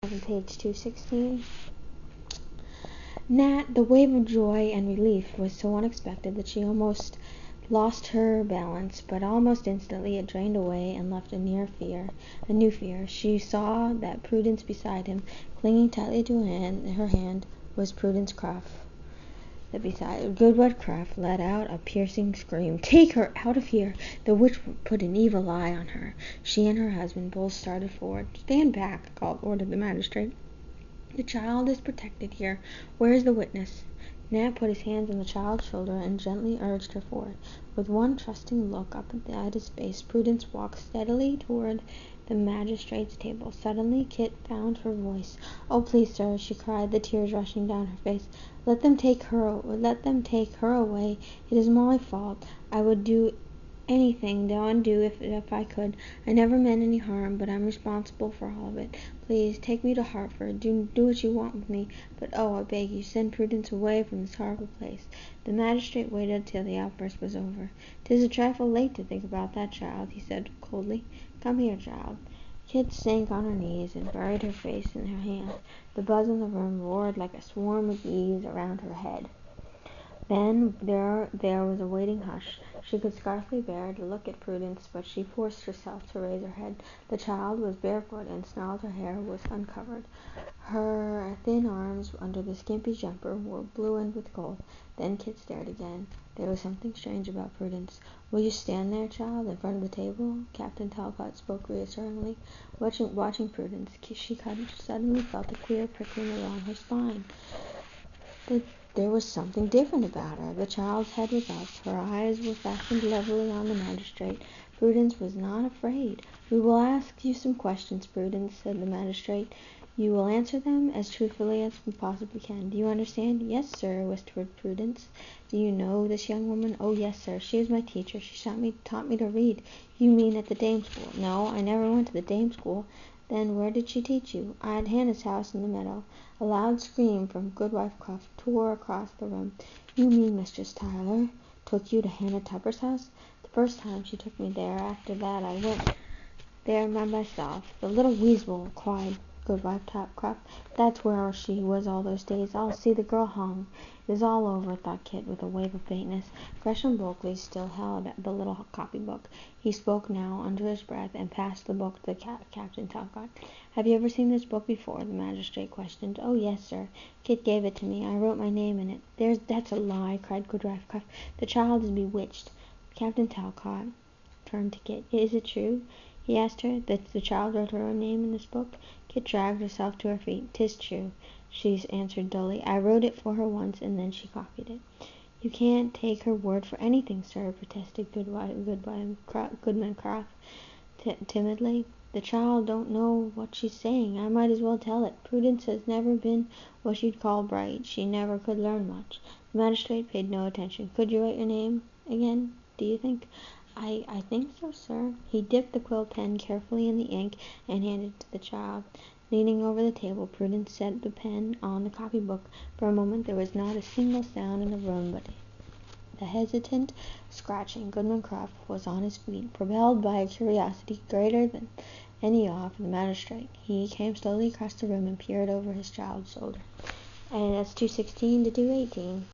On page 216. Nat, the wave of joy and relief was so unexpected that she almost lost her balance, but almost instantly it drained away and left a new fear. She saw that Prudence beside him, clinging tightly to her hand, was Prudence Cruff. Goodwife Cruff let out a piercing scream. "Take her out of here! The witch put an evil eye on her." She and her husband both started forward. "Stand back," ordered the magistrate. "The child is protected here. Where is the witness?" Nat put his hands on the child's shoulder and gently urged her forward. With one trusting look up at his face, Prudence walked steadily toward the magistrate's table. Suddenly Kit found her voice. "Oh, please, sir," she cried, the tears rushing down her face. Let them take her away. It is my fault. I would do anything to undo if I could. I never meant any harm, but I'm responsible for all of it. Please take me to Hartford. Do what you want with me, but oh, I beg you, send Prudence away from this horrible place." The magistrate waited till the outburst was over. "'Tis a trifle late to think about that, child," he said coldly. "Come here, child." Kit sank on her knees and buried her face in her hand. The buzz in the room roared like a swarm of bees around her head. Then there was a waiting hush. She could scarcely bear to look at Prudence, but she forced herself to raise her head. The child was barefoot, and snarled her hair was uncovered. Her thin arms under the skimpy jumper were bluened with gold. Then Kit stared again. There was something strange about Prudence. "Will you stand there, child, in front of the table?" Captain Talcott spoke reassuringly. Watching Prudence, she suddenly felt a queer prickling along her spine. There was something different about her. The child's head was up. Her eyes were fastened levelly on the magistrate. Prudence was not afraid. "We will ask you some questions, Prudence," said the magistrate. "You will answer them as truthfully as we possibly can. Do you understand?" "Yes, sir," whispered Prudence. "Do you know this young woman?" "Oh, yes, sir. She is my teacher. She taught me to read." "You mean at the dame school?" "No, I never went to the dame school." "Then where did she teach you?" "At Hannah's house in the meadow." A loud scream from Goodwife Cruff tore across the room. "You mean Mistress Tyler took you to Hannah Tupper's house?" "The first time she took me there. After that I went there by myself." "The little weasel!" cried Goodwife Cruff. "That's where she was all those days. I'll see the girl hung." "It is all over," thought Kit, with a wave of faintness. Gresham Bulkley still held the little copybook. He spoke now under his breath, and passed the book to Captain Talcott. "Have you ever seen this book before?" the magistrate questioned. "Oh, yes, sir. Kit gave it to me. I wrote my name in it." "That's a lie," cried Goodwife Cruff. "The child is bewitched." Captain Talcott turned to Kit. "Is it true," he asked her, "that the child wrote her own name in this book?" Kit dragged herself to her feet. "'Tis true," she answered dully. "I wrote it for her once, and then she copied it." "You can't take her word for anything, sir," protested Goodman Cruff timidly. "The child don't know what she's saying. I might as well tell it. Prudence has never been what you'd call bright. She never could learn much." The magistrate paid no attention. "Could you write your name again, do you think?" I think so, sir." He dipped the quill pen carefully in the ink and handed it to the child. Leaning over the table, Prudence set the pen on the copybook. For a moment there was not a single sound in the room but the hesitant scratching. Goodman Cruff was on his feet, propelled by a curiosity greater than any awe for the magistrate. He came slowly across the room and peered over his child's shoulder. And that's 216 to 218.